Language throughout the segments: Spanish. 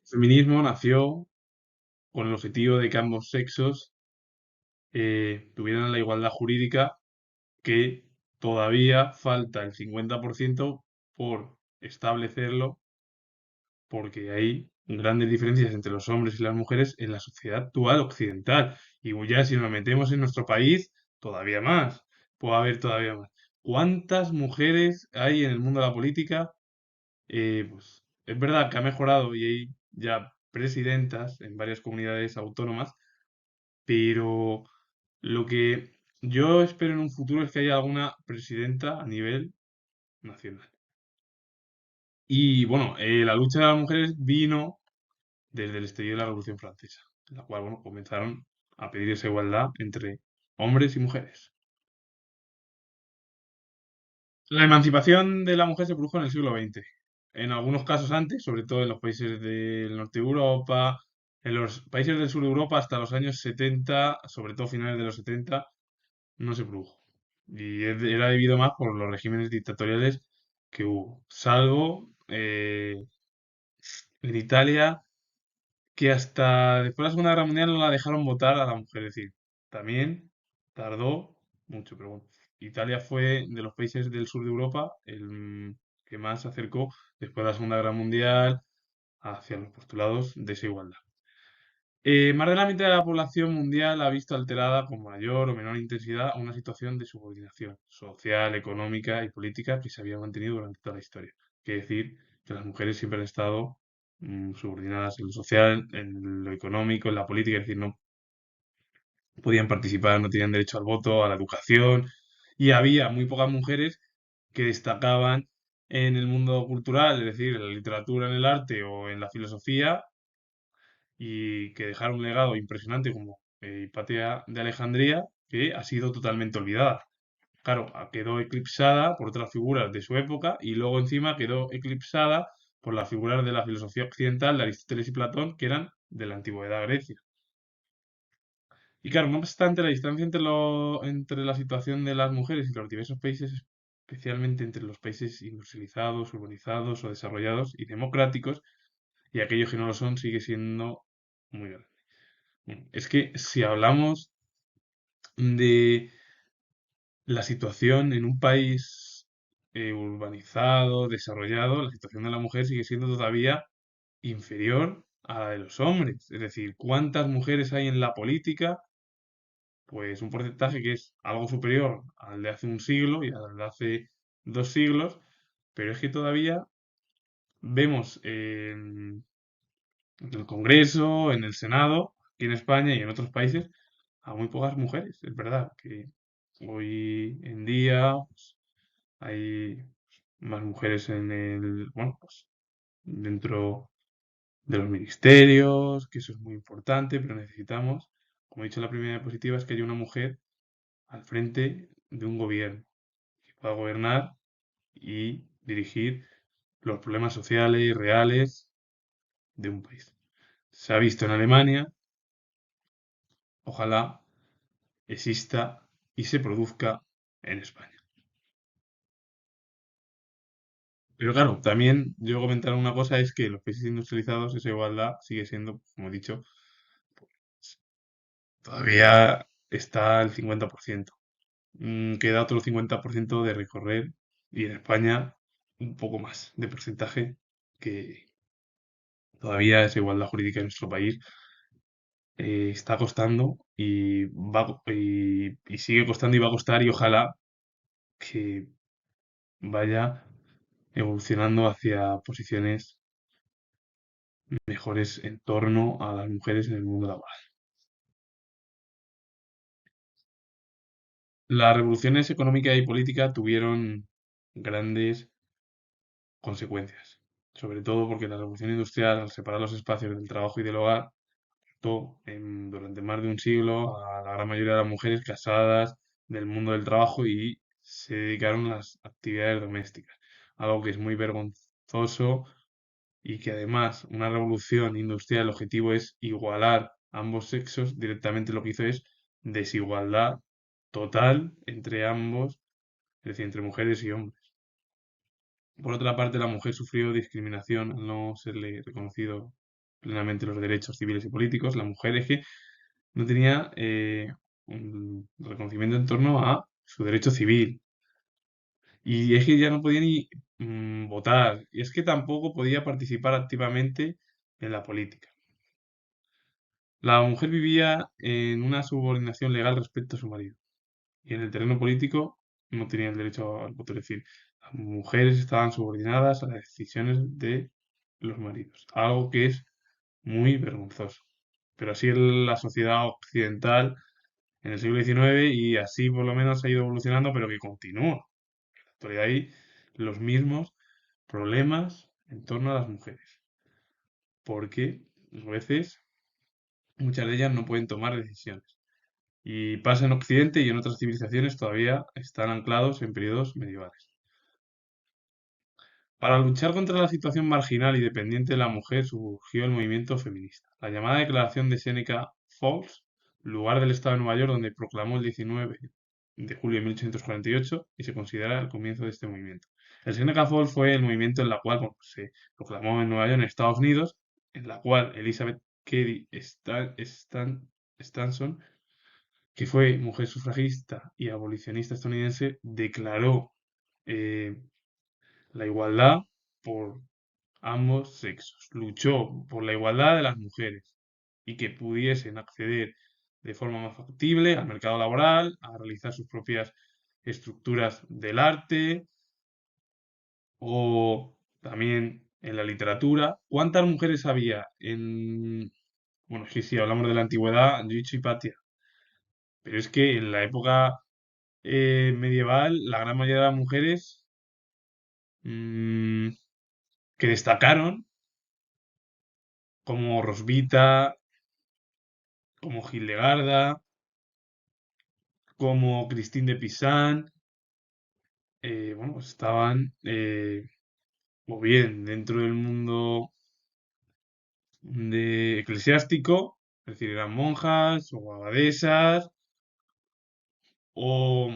El feminismo nació con el objetivo de que ambos sexos tuvieran la igualdad jurídica, que todavía falta el 50% por establecerlo, porque hay grandes diferencias entre los hombres y las mujeres en la sociedad actual occidental. Y ya si nos metemos en nuestro país, todavía más. Puede haber todavía más. ¿Cuántas mujeres hay en el mundo de la política? Pues es verdad que ha mejorado y hay ya presidentas en varias comunidades autónomas, pero lo que yo espero en un futuro es que haya alguna presidenta a nivel nacional. Y bueno, la lucha de las mujeres vino desde el estallido de la Revolución Francesa, en la cual, bueno, comenzaron a pedir esa igualdad entre hombres y mujeres. La emancipación de la mujer se produjo en el siglo XX. En algunos casos antes, sobre todo en los países del norte de Europa, en los países del sur de Europa hasta los años 70, sobre todo finales de los 70, no se produjo. Y era debido más por los regímenes dictatoriales que hubo. Salvo en Italia, que hasta después de la Segunda Guerra Mundial no la dejaron votar a la mujer. Es decir, también tardó mucho, pero bueno. Italia fue de los países del sur de Europa el que más se acercó después de la Segunda Guerra Mundial hacia los postulados de esa igualdad. Más de la mitad de la población mundial ha visto alterada con mayor o menor intensidad una situación de subordinación social, económica y política que se había mantenido durante toda la historia. Quiere decir que las mujeres siempre han estado subordinadas en lo social, en lo económico, en la política, es decir, no podían participar, no tenían derecho al voto, a la educación, y había muy pocas mujeres que destacaban en el mundo cultural, es decir, en la literatura, en el arte o en la filosofía, y que dejaron un legado impresionante como Hipatia de Alejandría, que ha sido totalmente olvidada. Claro, quedó eclipsada por otras figuras de su época y luego encima quedó eclipsada por las figuras de la filosofía occidental de Aristóteles y Platón, que eran de la antigüedad Grecia. Y claro, no obstante, la distancia entre la situación de las mujeres y los diversos países, especialmente entre los países industrializados, urbanizados o desarrollados y democráticos, y aquellos que no lo son, sigue siendo muy grande. Es que si hablamos de la situación en un país urbanizado, desarrollado, la situación de la mujer sigue siendo todavía inferior a la de los hombres. Es decir, ¿cuántas mujeres hay en la política? Pues un porcentaje que es algo superior al de hace un siglo y al de hace 2 siglos, pero es que todavía vemos en el Congreso, en el Senado, aquí en España y en otros países, a muy pocas mujeres. Es verdad que hoy en día pues, hay más mujeres en el, bueno, pues dentro de los ministerios, que eso es muy importante, pero necesitamos, como he dicho en la primera diapositiva, es que haya una mujer al frente de un gobierno que pueda gobernar y dirigir los problemas sociales y reales de un país. Se ha visto en Alemania, ojalá exista y se produzca en España. Pero claro, también yo comentar una cosa es que en los países industrializados esa igualdad sigue siendo, como he dicho, todavía está al 50%. Queda otro 50% de recorrer y en España un poco más de porcentaje que todavía esa igualdad jurídica en nuestro país está costando y sigue costando y va a costar y ojalá que vaya evolucionando hacia posiciones mejores en torno a las mujeres en el mundo laboral. Las revoluciones económica y política tuvieron grandes consecuencias, sobre todo porque la revolución industrial, al separar los espacios del trabajo y del hogar, durante más de un siglo a la gran mayoría de las mujeres casadas del mundo del trabajo y se dedicaron a las actividades domésticas, algo que es muy vergonzoso y que además una revolución industrial, el objetivo es igualar ambos sexos, directamente lo que hizo es desigualdad total entre ambos, es decir, entre mujeres y hombres. Por otra parte, la mujer sufrió discriminación al no serle reconocido plenamente los derechos civiles y políticos, la mujer es que no tenía un reconocimiento en torno a su derecho civil. Y es que ya no podía ni votar. Y es que tampoco podía participar activamente en la política. La mujer vivía en una subordinación legal respecto a su marido. Y en el terreno político no tenía el derecho al voto. Es decir, las mujeres estaban subordinadas a las decisiones de los maridos. Algo que es muy vergonzoso. Pero así es la sociedad occidental en el siglo XIX y así por lo menos ha ido evolucionando, pero que continúa. En la actualidad hay los mismos problemas en torno a las mujeres. Porque a veces muchas de ellas no pueden tomar decisiones. Y pasa en Occidente y en otras civilizaciones todavía están anclados en periodos medievales. Para luchar contra la situación marginal y dependiente de la mujer surgió el movimiento feminista. La llamada Declaración de Seneca Falls, lugar del estado de Nueva York donde proclamó el 19 de julio de 1848 y se considera el comienzo de este movimiento. El Seneca Falls fue el movimiento en la cual se proclamó en Nueva York, en Estados Unidos, en la cual Elizabeth Cady Stanton, que fue mujer sufragista y abolicionista estadounidense, declaró eh, la igualdad por ambos sexos. Luchó por la igualdad de las mujeres y que pudiesen acceder de forma más factible al mercado laboral, a realizar sus propias estructuras del arte o también en la literatura. ¿Cuántas mujeres había en... Bueno, sí, sí, hablamos de la antigüedad, Yuchi y Patia, pero es que en la época medieval la gran mayoría de las mujeres mm, que destacaron, como Rosvita, como Hildegarda, como Christine de Pizan, bueno, pues estaban o bien dentro del mundo de eclesiástico, es decir, eran monjas o abadesas, o,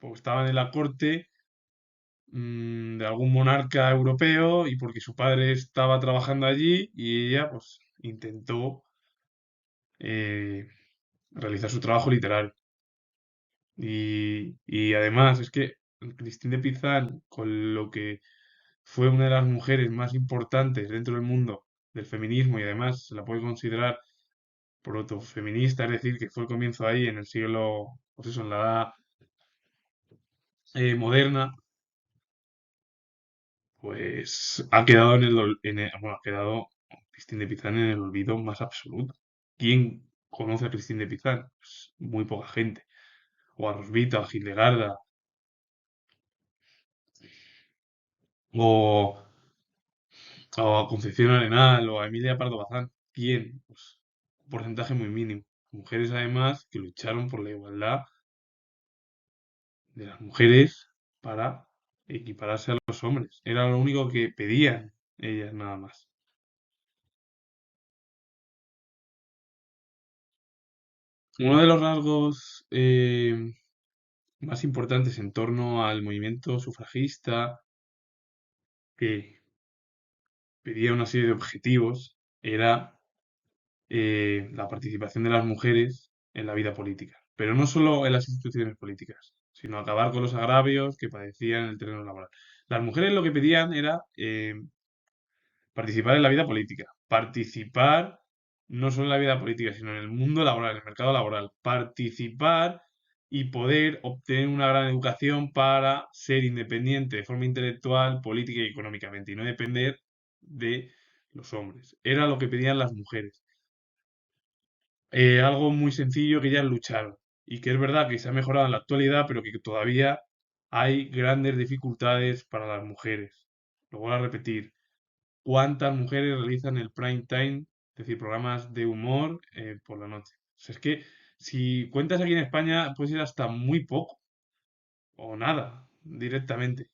o estaban en la corte de algún monarca europeo y porque su padre estaba trabajando allí y ella pues intentó eh, realizar su trabajo literario. Y además es que Christine de Pizan, con lo que fue una de las mujeres más importantes dentro del mundo del feminismo y además se la puede considerar protofeminista, es decir, que fue el comienzo ahí en el siglo, pues eso, en la edad moderna, pues ha quedado bueno, ha quedado Christine de Pizan en el olvido más absoluto. ¿Quién conoce a Christine de Pizan? Pues muy poca gente. O a Rosvita, o a Hildegarda, o o a Concepción Arenal o a Emilia Pardo Bazán. ¿Quién? Pues un porcentaje muy mínimo. Mujeres además que lucharon por la igualdad de las mujeres para equipararse a los hombres. Era lo único que pedían ellas nada más. Uno de los rasgos más importantes en torno al movimiento sufragista que pedía una serie de objetivos era la participación de las mujeres en la vida política, pero no solo en las instituciones políticas, sino acabar con los agravios que padecían en el terreno laboral. Las mujeres lo que pedían era participar en la vida política, participar no solo en la vida política, sino en el mundo laboral, en el mercado laboral, participar y poder obtener una gran educación para ser independiente de forma intelectual, política y económicamente, y no depender de los hombres. Era lo que pedían las mujeres. Algo muy sencillo que ellas lucharon y que es verdad que se ha mejorado en la actualidad, pero que todavía hay grandes dificultades para las mujeres. Lo voy a repetir. ¿Cuántas mujeres realizan el prime time, es decir, programas de humor por la noche? O sea, es que si cuentas aquí en España, puede ser hasta muy poco o nada directamente.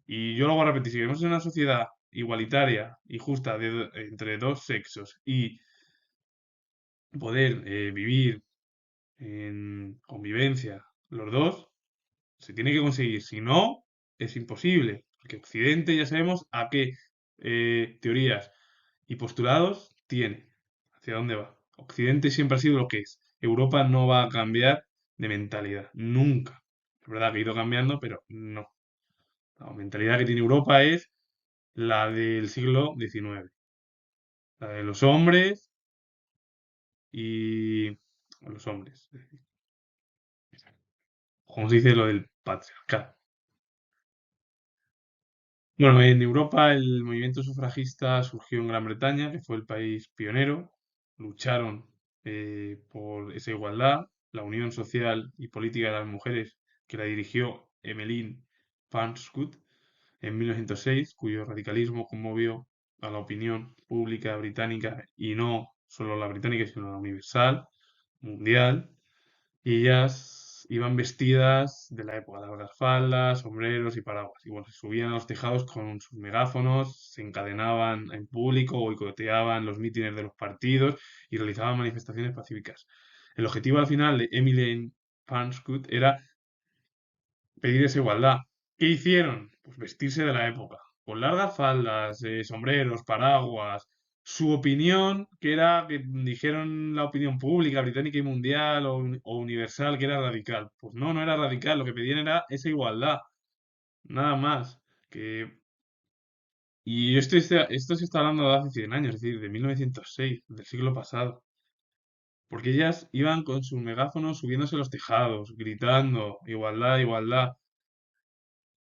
Y yo lo voy a repetir, si vivimos en una sociedad igualitaria y justa entre dos sexos y poder vivir en convivencia los dos, se tiene que conseguir. Si no, es imposible. Porque Occidente ya sabemos a qué teorías Y postulados tiene. ¿Hacia dónde va? Occidente siempre ha sido lo que es. Europa no va a cambiar de mentalidad. Nunca. Es verdad que ha ido cambiando, pero no. La mentalidad que tiene Europa es la del siglo XIX. La de los hombres y... Los hombres. Como se dice lo del patriarcado. Bueno, en Europa el movimiento sufragista surgió en Gran Bretaña, que fue el país pionero. Lucharon por esa igualdad, la unión social y política de las mujeres, que la dirigió Emmeline Pankhurst en 1906, cuyo radicalismo conmovió a la opinión pública británica y no solo la británica, sino la universal, mundial. Y ellas iban vestidas de la época, largas faldas, sombreros y paraguas. Y bueno, se subían a los tejados con sus megáfonos, se encadenaban en público, boicoteaban los mítines de los partidos y realizaban manifestaciones pacíficas. El objetivo al final de Emily Pankhurst era pedir esa igualdad. ¿Qué hicieron? Pues vestirse de la época, con largas faldas, sombreros, paraguas. Su opinión, que era, que dijeron la opinión pública, británica y mundial o universal, que era radical. Pues no, no era radical, lo que pedían era esa igualdad, nada más. Que... Y esto se está hablando de hace 100 años, es decir, de 1906, del siglo pasado. Porque ellas iban con sus megáfonos subiéndose a los tejados, gritando, igualdad, igualdad.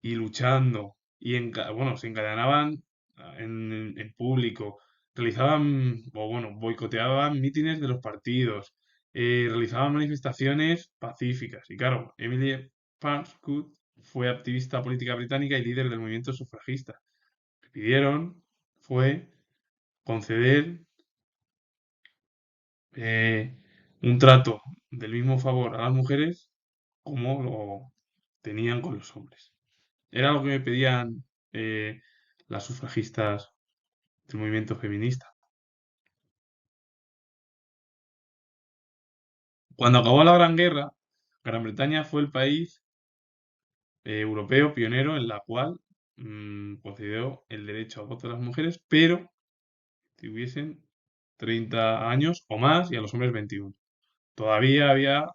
Y luchando. Bueno, se encadenaban en público, realizaban, o bueno, boicoteaban mítines de los partidos, realizaban manifestaciones pacíficas. Y claro, Emily Pankhurst fue activista política británica y líder del movimiento sufragista. Lo que pidieron fue conceder eh, un trato del mismo favor a las mujeres como lo tenían con los hombres. Era algo que me pedían eh, las sufragistas del movimiento feminista. Cuando acabó la Gran Guerra, Gran Bretaña fue el país europeo pionero en la cual concedió el derecho al voto a las mujeres, pero si hubiesen 30 años o más y a los hombres 21. Todavía había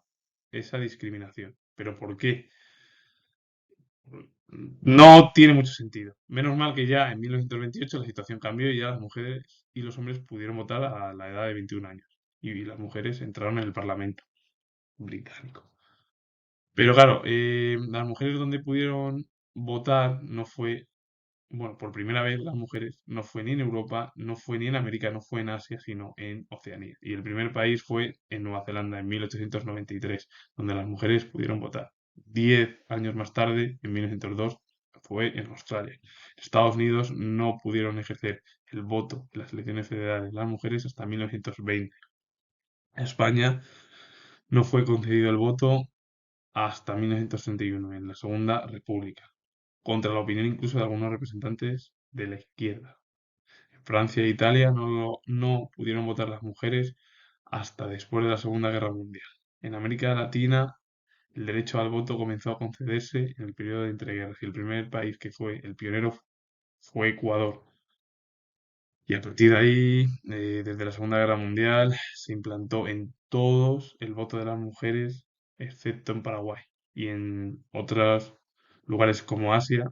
esa discriminación. ¿Pero por qué? No tiene mucho sentido. Menos mal que ya en 1928 la situación cambió y ya las mujeres y los hombres pudieron votar a la edad de 21 años. Y las mujeres entraron en el Parlamento británico. Pero claro, las mujeres donde pudieron votar no fue, bueno, por primera vez las mujeres no fue ni en Europa, no fue ni en América, no fue en Asia, sino en Oceanía. Y el primer país fue en Nueva Zelanda en 1893, donde las mujeres pudieron votar. 10 años más tarde, en 1902, fue en Australia. En Estados Unidos no pudieron ejercer el voto en las elecciones federales las mujeres hasta 1920. En España no fue concedido el voto hasta 1961, en la Segunda República, contra la opinión incluso de algunos representantes de la izquierda. En Francia e Italia no pudieron votar las mujeres hasta después de la Segunda Guerra Mundial. En América Latina, el derecho al voto comenzó a concederse en el periodo de entreguerras y el primer país que fue el pionero fue Ecuador. Y a partir de ahí, desde la Segunda Guerra Mundial, se implantó en todos el voto de las mujeres, excepto en Paraguay. Y en otros lugares como Asia,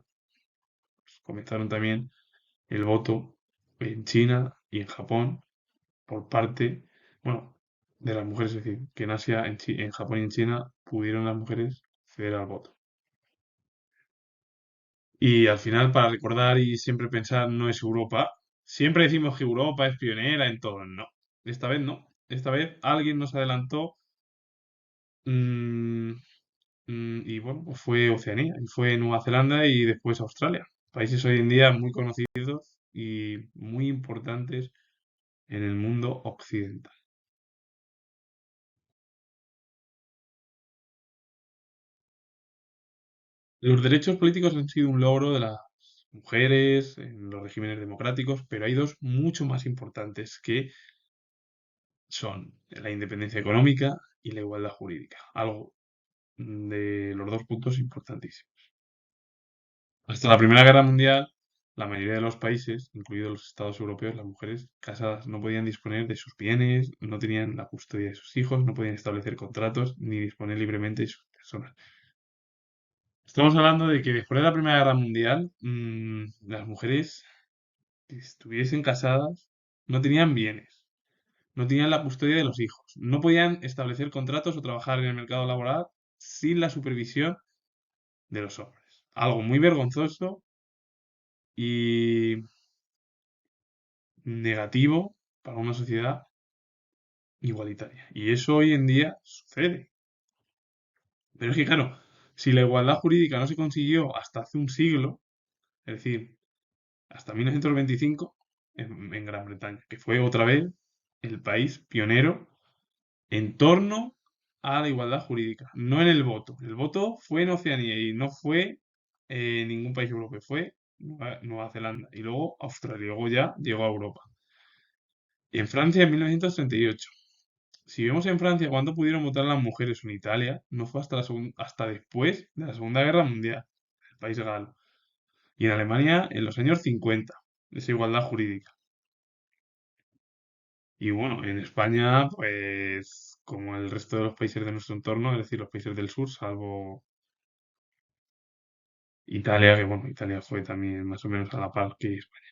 pues, comenzaron también el voto en China y en Japón por parte, bueno, de las mujeres. Es decir, que en Asia, en Japón y en China pudieron las mujeres acceder al voto. Y al final, para recordar y siempre pensar, no es Europa. Siempre decimos que Europa es pionera en todo. No, esta vez no. Esta vez alguien nos adelantó mm, y bueno, pues fue Oceanía, y fue Nueva Zelanda y después Australia. Países hoy en día muy conocidos y muy importantes en el mundo occidental. Los derechos políticos han sido un logro de las mujeres en los regímenes democráticos, pero hay dos mucho más importantes que son la independencia económica y la igualdad jurídica, algo de los dos puntos importantísimos. Hasta la Primera Guerra Mundial, la mayoría de los países, incluidos los estados europeos, las mujeres casadas no podían disponer de sus bienes, no tenían la custodia de sus hijos, no podían establecer contratos ni disponer libremente de sus personas. Estamos hablando de que después de la Primera Guerra Mundial, las mujeres que estuviesen casadas no tenían bienes, no tenían la custodia de los hijos, no podían establecer contratos o trabajar en el mercado laboral sin la supervisión de los hombres. Algo muy vergonzoso y negativo para una sociedad igualitaria. Y eso hoy en día sucede. Pero es que, claro, si la igualdad jurídica no se consiguió hasta hace un siglo, es decir, hasta 1925, en Gran Bretaña, que fue otra vez el país pionero en torno a la igualdad jurídica, no en el voto. El voto fue en Oceanía y no fue en ningún país europeo, fue Nueva Zelanda y luego Australia, luego ya llegó a Europa. Y en Francia en 1938. Si vemos en Francia cuándo pudieron votar las mujeres o en Italia, no fue hasta, hasta después de la Segunda Guerra Mundial, el país galo. Y en Alemania en los años 50, esa igualdad jurídica. Y bueno, en España, pues como el resto de los países de nuestro entorno, es decir, los países del sur, salvo Italia, que bueno, Italia fue también más o menos a la par que España.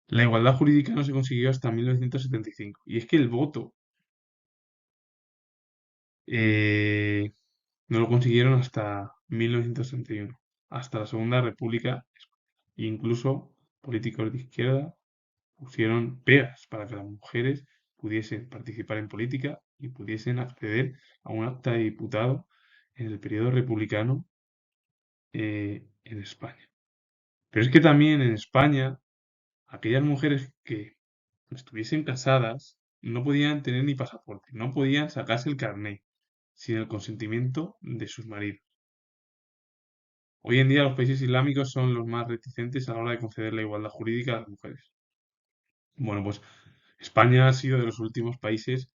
La igualdad jurídica no se consiguió hasta 1975. Y es que el voto eh, no lo consiguieron hasta 1931, hasta la Segunda República. E incluso políticos de izquierda pusieron pegas para que las mujeres pudiesen participar en política y pudiesen acceder a un acta de diputado en el periodo republicano en España. Pero es que también en España, aquellas mujeres que estuviesen casadas no podían tener ni pasaporte, no podían sacarse el carné sin el consentimiento de sus maridos. Hoy en día los países islámicos son los más reticentes a la hora de conceder la igualdad jurídica a las mujeres. Bueno, pues España ha sido de los últimos países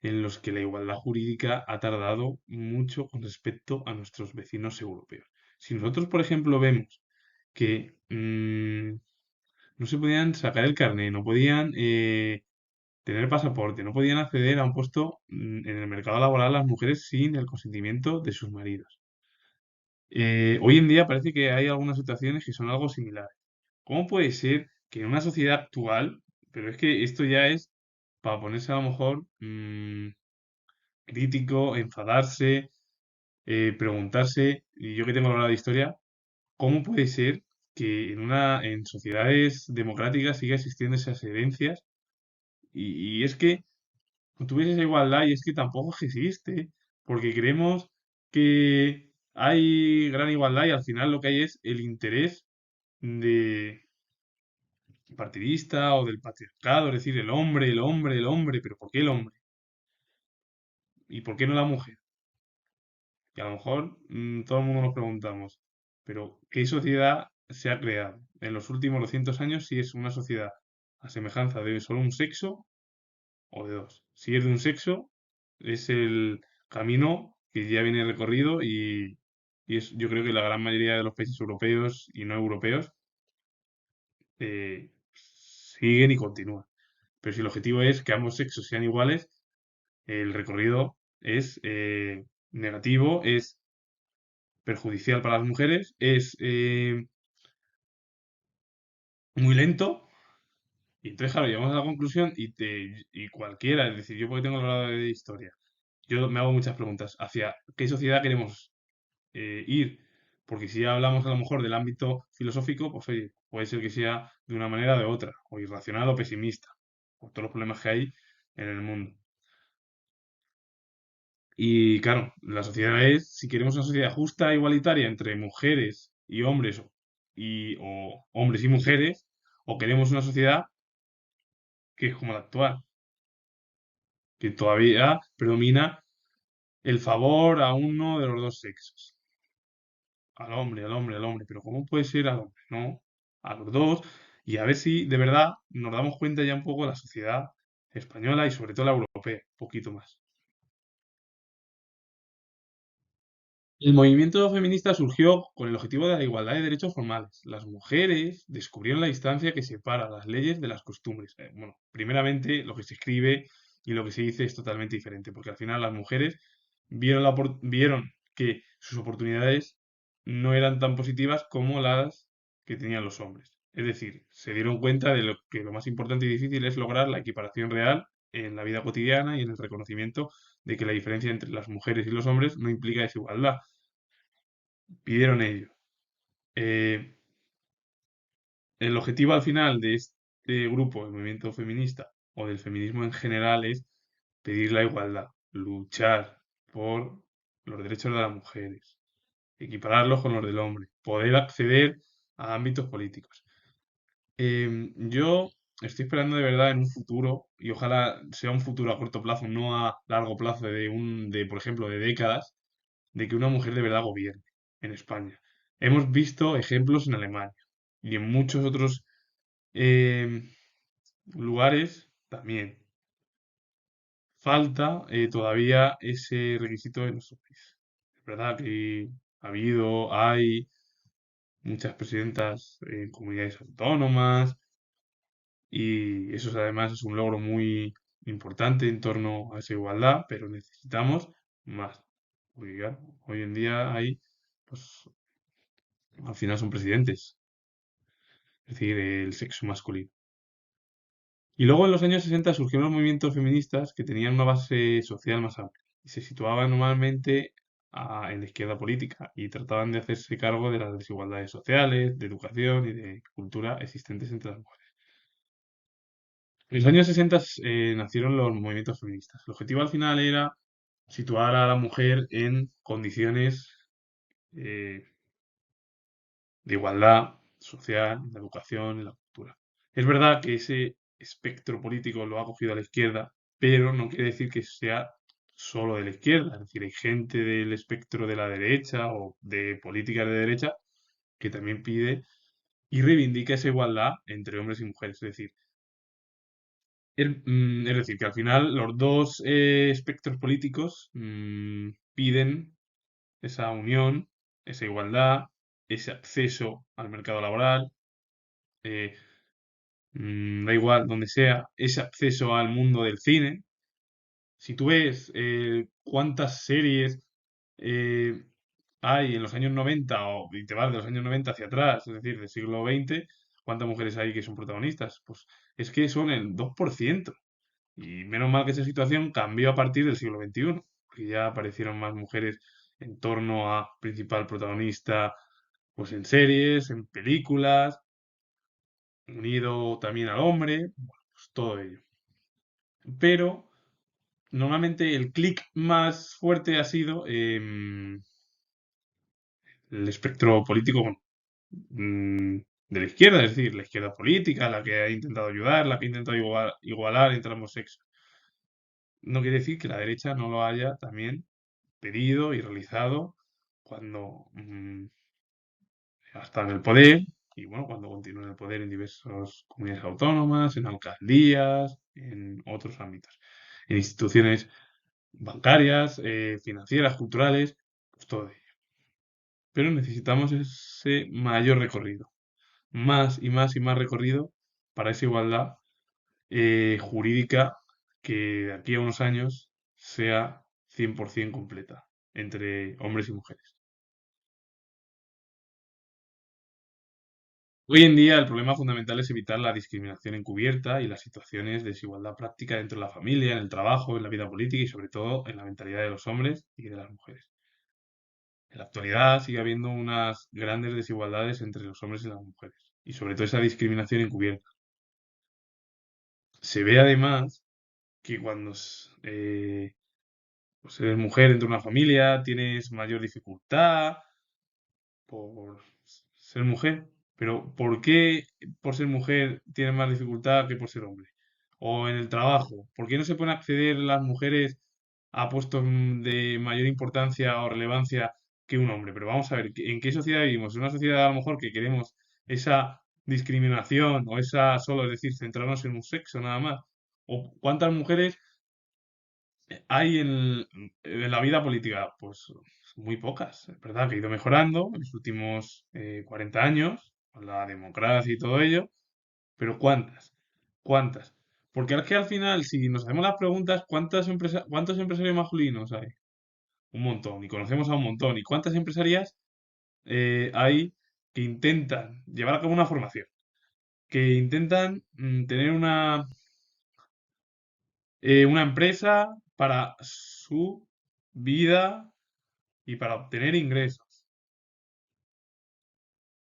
en los que la igualdad jurídica ha tardado mucho con respecto a nuestros vecinos europeos. Si nosotros, por ejemplo, vemos que no se podían sacar el carné, no podían tener pasaporte, no podían acceder a un puesto en el mercado laboral las mujeres sin el consentimiento de sus maridos. Hoy en día parece que hay algunas situaciones que son algo similares. ¿Cómo puede ser que en una sociedad actual, pero es que esto ya es para ponerse a lo mejor crítico, enfadarse, preguntarse, y yo que tengo la de historia, ¿cómo puede ser que en sociedades democráticas siga existiendo esas herencias? Y es que tú ves esa igualdad y es que tampoco es que existe, porque creemos que hay gran igualdad y al final lo que hay es el interés de partidista o del patriarcado, es decir, el hombre, el hombre, el hombre, pero ¿por qué el hombre? ¿Y por qué no la mujer? Y a lo mejor todo el mundo nos preguntamos, pero ¿qué sociedad se ha creado en los últimos 200 años si es una sociedad a semejanza de solo un sexo o de dos? Si es de un sexo, es el camino que ya viene recorrido y es, yo creo que la gran mayoría de los países europeos y no europeos siguen y continúan. Pero si el objetivo es que ambos sexos sean iguales, el recorrido es negativo, es perjudicial para las mujeres, es muy lento. Y entonces, claro, llegamos a la conclusión y cualquiera, es decir, yo porque tengo el grado de historia, yo me hago muchas preguntas hacia qué sociedad queremos ir. Porque si ya hablamos a lo mejor del ámbito filosófico, pues oye, puede ser que sea de una manera o de otra, o irracional o pesimista, por todos los problemas que hay en el mundo. Y claro, la sociedad es, si queremos una sociedad justa e igualitaria entre mujeres y hombres, o hombres y mujeres, o queremos una sociedad que es como la actual, que todavía predomina el favor a uno de los dos sexos, al hombre, al hombre, al hombre, pero ¿cómo puede ser al hombre? No, a los dos, y a ver si de verdad nos damos cuenta ya un poco de la sociedad española y sobre todo la europea, un poquito más. El movimiento feminista surgió con el objetivo de la igualdad de derechos formales. Las mujeres descubrieron la distancia que separa las leyes de las costumbres. Bueno, primeramente lo que se escribe y lo que se dice es totalmente diferente, porque al final las mujeres vieron que sus oportunidades no eran tan positivas como las que tenían los hombres. Es decir, se dieron cuenta de que lo más importante y difícil es lograr la equiparación real en la vida cotidiana y en el reconocimiento de que la diferencia entre las mujeres y los hombres no implica desigualdad. Pidieron ello. Eh, el objetivo al final de este grupo, el movimiento feminista o del feminismo en general, es pedir la igualdad, luchar por los derechos de las mujeres, equipararlos con los del hombre, poder acceder a ámbitos políticos. Yo estoy esperando de verdad en un futuro, y ojalá sea un futuro a corto plazo, no a largo plazo por ejemplo, de décadas, de que una mujer de verdad gobierne en España. Hemos visto ejemplos en Alemania y en muchos otros eh, lugares también. Falta todavía ese requisito en nuestro país. Es verdad que hay muchas presidentas en comunidades autónomas y eso además es un logro muy importante en torno a esa igualdad, pero necesitamos más. Porque, claro, hoy en día pues, al final son presidentes, es decir, el sexo masculino. Y luego en los años 60 surgieron los movimientos feministas que tenían una base social más amplia y se situaban normalmente en la izquierda política y trataban de hacerse cargo de las desigualdades sociales, de educación y de cultura existentes entre las mujeres. En los años 60 nacieron los movimientos feministas. El objetivo al final era situar a la mujer en condiciones eh, de igualdad social, en la educación, en la cultura. Es verdad que ese espectro político lo ha cogido a la izquierda, pero no quiere decir que sea solo de la izquierda. Es decir, hay gente del espectro de la derecha o de políticas de derecha que también pide y reivindica esa igualdad entre hombres y mujeres. Es decir, que al final los dos espectros políticos piden esa unión, esa igualdad, ese acceso al mercado laboral, eh, da igual donde sea, ese acceso al mundo del cine. Si tú ves cuántas series eh, hay en los años 90 y te vas de los años 90 hacia atrás, es decir, del siglo XX, ¿cuántas mujeres hay que son protagonistas? Pues es que son el 2%. Y menos mal que esa situación cambió a partir del siglo XXI, que ya aparecieron más mujeres en torno a principal protagonista, pues en series, en películas, unido también al hombre, bueno, pues todo ello. Pero normalmente el clic más fuerte ha sido el espectro político mm, de la izquierda, es decir, la izquierda política, la que ha intentado ayudar, la que ha intentado igualar entre ambos sexos. No quiere decir que la derecha no lo haya también pedido y realizado cuando está en el poder y bueno, cuando continúa en el poder en diversas comunidades autónomas, en alcaldías, en otros ámbitos, en instituciones bancarias, financieras, culturales, pues todo ello. Pero necesitamos ese mayor recorrido, más y más y más recorrido para esa igualdad jurídica que de aquí a unos años sea 100% completa entre hombres y mujeres. Hoy en día el problema fundamental es evitar la discriminación encubierta y las situaciones de desigualdad práctica dentro de la familia, en el trabajo, en la vida política y sobre todo en la mentalidad de los hombres y de las mujeres. En la actualidad sigue habiendo unas grandes desigualdades entre los hombres y las mujeres y sobre todo esa discriminación encubierta. Se ve además que cuando pues eres mujer dentro de una familia tienes mayor dificultad por ser mujer. Pero ¿por qué por ser mujer tienes más dificultad que por ser hombre? O en el trabajo, ¿por qué no se pueden acceder las mujeres a puestos de mayor importancia o relevancia que un hombre? Pero vamos a ver, ¿en qué sociedad vivimos? ¿En una sociedad a lo mejor que queremos esa discriminación o esa solo, es decir, centrarnos en un sexo nada más? ¿O cuántas mujeres hay en la vida política? Pues muy pocas. Es verdad que ha ido mejorando en los últimos 40 años, con la democracia y todo ello, pero ¿cuántas? ¿Cuántas? Porque es que al final, si nos hacemos las preguntas, ¿cuántos empresarios masculinos hay? Un montón, y conocemos a un montón. ¿Y cuántas empresarias hay que intentan llevar a cabo una formación? Que intentan tener una empresa para su vida y para obtener ingresos.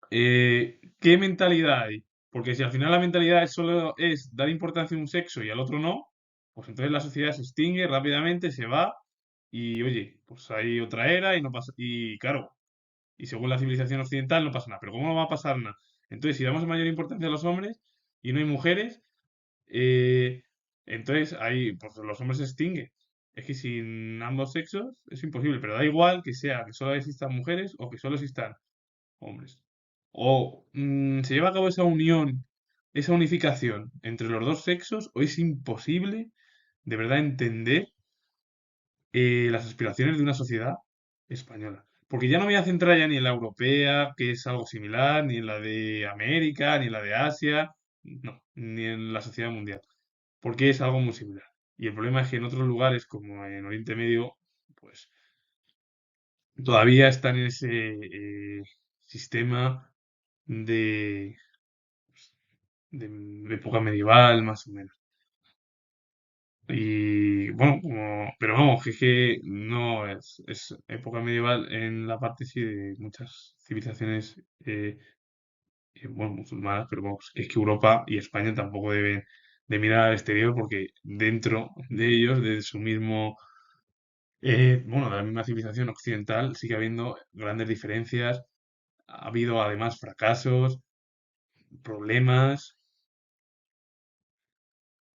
¿Qué mentalidad hay? Porque si al final la mentalidad solo es dar importancia a un sexo y al otro no, pues entonces la sociedad se extingue rápidamente, se va y oye, pues hay otra era y no pasa, y claro, y según la civilización occidental no pasa nada. Pero ¿cómo no va a pasar nada? Entonces, si damos mayor importancia a los hombres y no hay mujeres, eh, entonces ahí pues los hombres se extinguen. Es que sin ambos sexos es imposible, pero da igual que sea que solo existan mujeres o que solo existan hombres. O se lleva a cabo esa unión, esa unificación entre los dos sexos, o es imposible de verdad entender las aspiraciones de una sociedad española. Porque ya no me voy a centrar ya ni en la europea, que es algo similar, ni en la de América, ni en la de Asia, no, ni en la sociedad mundial, porque es algo muy similar. Y el problema es que en otros lugares, como en Oriente Medio, pues todavía están en ese sistema de, de época medieval, más o menos. Y bueno, pero vamos, que no es época medieval en la parte sí de muchas civilizaciones, bueno, musulmanas, pero vamos, que es que Europa y España tampoco deben de mirar al exterior porque dentro de ellos, de su mismo, bueno, de la misma civilización occidental, sigue habiendo grandes diferencias, ha habido además fracasos, problemas.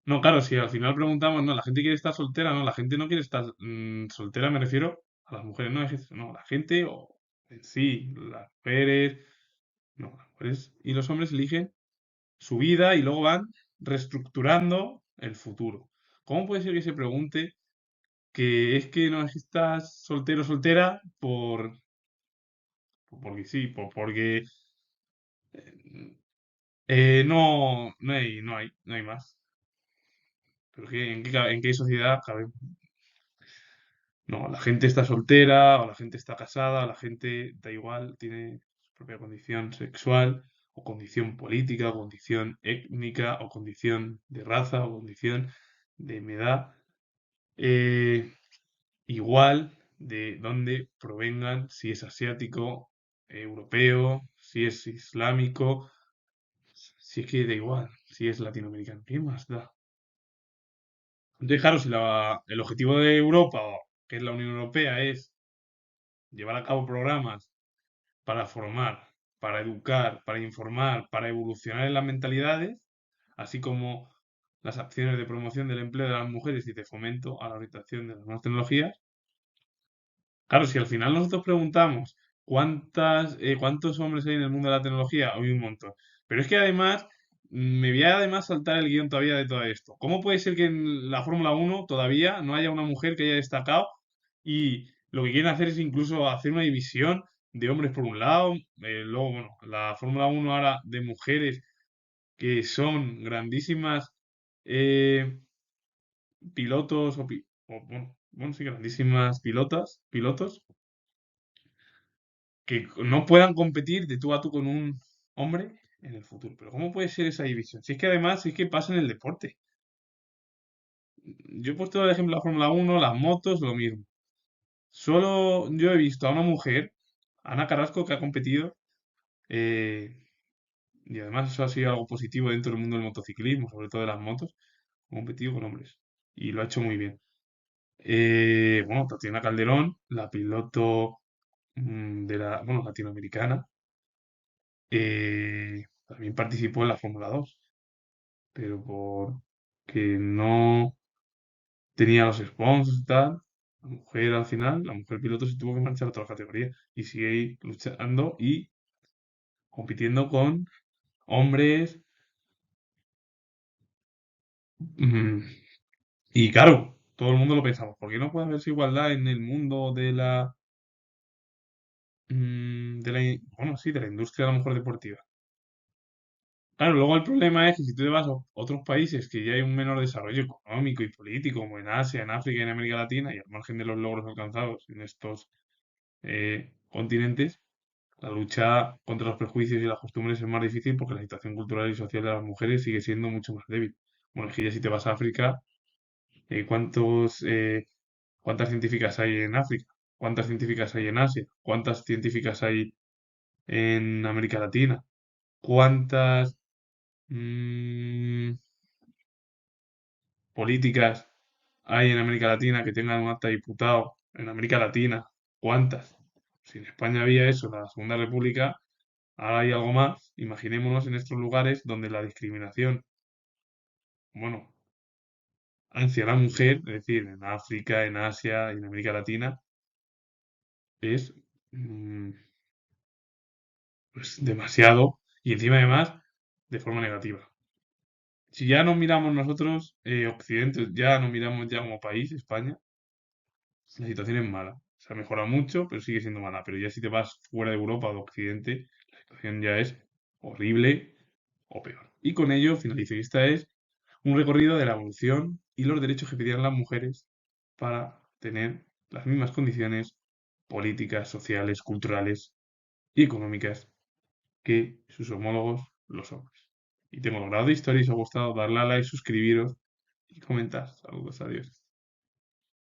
No, claro, si al final preguntamos, no, la gente quiere estar soltera, no, la gente no quiere estar soltera, me refiero a las mujeres, no es eso, no, la gente o en sí, las mujeres, no, las mujeres y los hombres eligen su vida y luego van reestructurando el futuro. ¿Cómo puede ser que se pregunte que es que no estás soltero o soltera porque sí, porque no hay más? Pero ¿en qué sociedad cabe? No, la gente está soltera, o la gente está casada, o la gente da igual, tiene su propia condición sexual, o condición política, o condición étnica, o condición de raza, o condición de edad, eh, igual de dónde provengan, si es asiático, europeo, si es islámico, si es que da igual, si es latinoamericano, ¿qué más da? Entonces, claro, si el objetivo de Europa, que es la Unión Europea, es llevar a cabo programas para formar, para educar, para informar, para evolucionar en las mentalidades, así como las acciones de promoción del empleo de las mujeres y de fomento a la orientación de las nuevas tecnologías. Claro, si al final nosotros preguntamos cuántos hombres hay en el mundo de la tecnología, hay un montón. Pero es que además, me voy a además saltar el guión todavía de todo esto. ¿Cómo puede ser que en la Fórmula 1 todavía no haya una mujer que haya destacado y lo que quieren hacer es incluso hacer una división de hombres por un lado, luego, bueno, la Fórmula 1 ahora de mujeres que son grandísimas eh, pilotos bueno, sí, grandísimas pilotos que no puedan competir de tú a tú con un hombre en el futuro. Pero ¿cómo puede ser esa división? Si es que además, si es que pasa en el deporte. Yo he puesto el ejemplo de la Fórmula 1, las motos, lo mismo. Solo yo he visto a una mujer, Ana Carrasco, que ha competido, eh, y además eso ha sido algo positivo dentro del mundo del motociclismo, sobre todo de las motos, ha competido con hombres. Y lo ha hecho muy bien. Bueno, Tatiana Calderón, la piloto bueno, latinoamericana, también participó en la Fórmula 2, pero por que no tenía los sponsors y tal, la mujer al final, la mujer piloto se tuvo que marchar a otra categoría y sigue ahí luchando y compitiendo con hombres. mm, y claro, todo el mundo lo pensamos, ¿por qué no puede haber esa igualdad en el mundo de la bueno, sí, de la industria a lo mejor deportiva. Claro, luego el problema es que si tú te vas a otros países que ya hay un menor desarrollo económico y político, como en Asia, en África y en América Latina, y al margen de los logros alcanzados en estos continentes, la lucha contra los prejuicios y las costumbres es más difícil porque la situación cultural y social de las mujeres sigue siendo mucho más débil. Bueno, es que ya si te vas a África, ¿cuántas científicas hay en África? ¿Cuántas científicas hay en Asia? ¿Cuántas científicas hay en América Latina? ¿Cuántas mm, políticas hay en América Latina que tengan un acta de diputado? En América Latina, ¿cuántas? Si en España había eso, en la Segunda República, ahora hay algo más. Imaginémonos en estos lugares donde la discriminación, bueno, hacia la mujer, es decir, en África, en Asia y en América Latina, es mm, pues demasiado y encima además de forma negativa. Si ya nos miramos nosotros, Occidente, ya nos miramos ya como país, España, la situación es mala. Se ha mejorado mucho, pero sigue siendo mala. Pero ya si te vas fuera de Europa o de Occidente, la situación ya es horrible o peor. Y con ello finalizo. Y esta es un recorrido de la evolución y los derechos que pedían las mujeres para tener las mismas condiciones políticas, sociales, culturales y económicas que sus homólogos los hombres. Y tengo logrado de historia y si os ha gustado darle a like, suscribiros y comentar. Saludos, adiós.